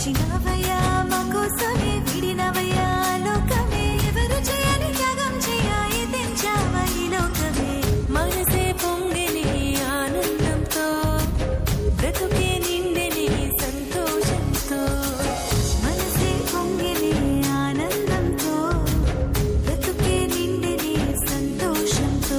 వచ్చినవయ్యా మా కోసమే విడినవయ్యా లోకమే ఎవరు చేయని త్యాగం చేయాయి తెంచావా ఈ లోకమే మనసే పొంగని ఆనందంతో బ్రతుకే నిండని సంతోషంతో మనసే పొంగని ఆనందంతో బ్రతుకే నిండని సంతోషంతో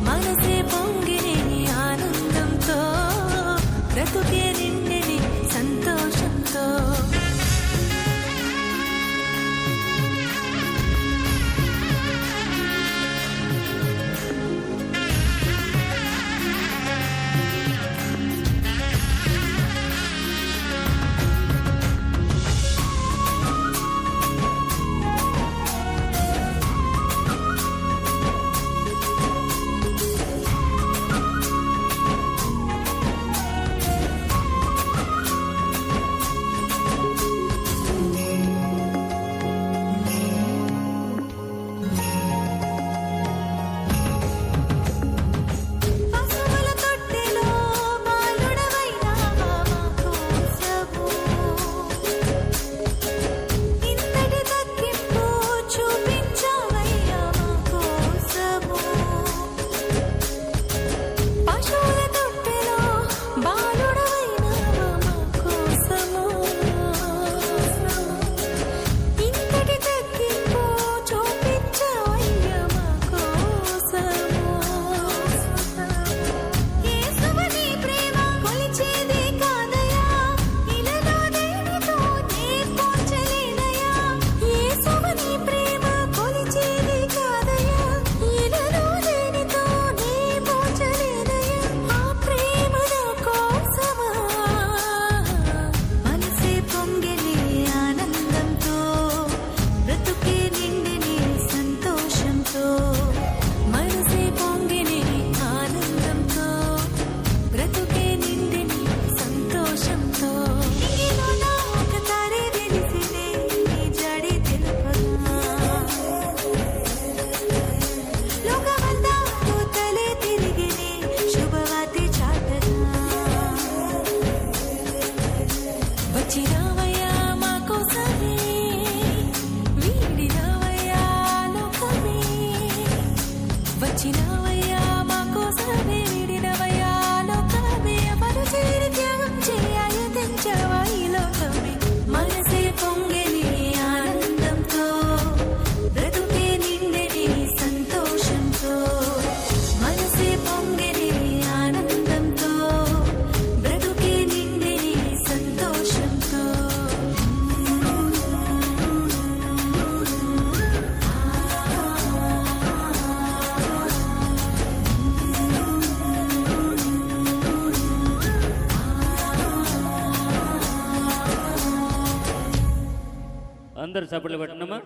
మనసే పొంగిని ఆనందంతో బ్రతుకే నిండిని సంతోషంతో వచ్చినవయ్యా మా కోసమే విడినవయ్యా లోకమే ఎవరు చేయని త్యాగం చేయాలి తెంచావా ఈ లోకమే మనసే పొంగని ఆనందంతో బ్రతుకే నిండని సంతోషంతో మనసే పొంగని ఆనందంతో బ్రతుకే నిండని సంతోషంతో అందరు సభలు పెట్టినమ్మా.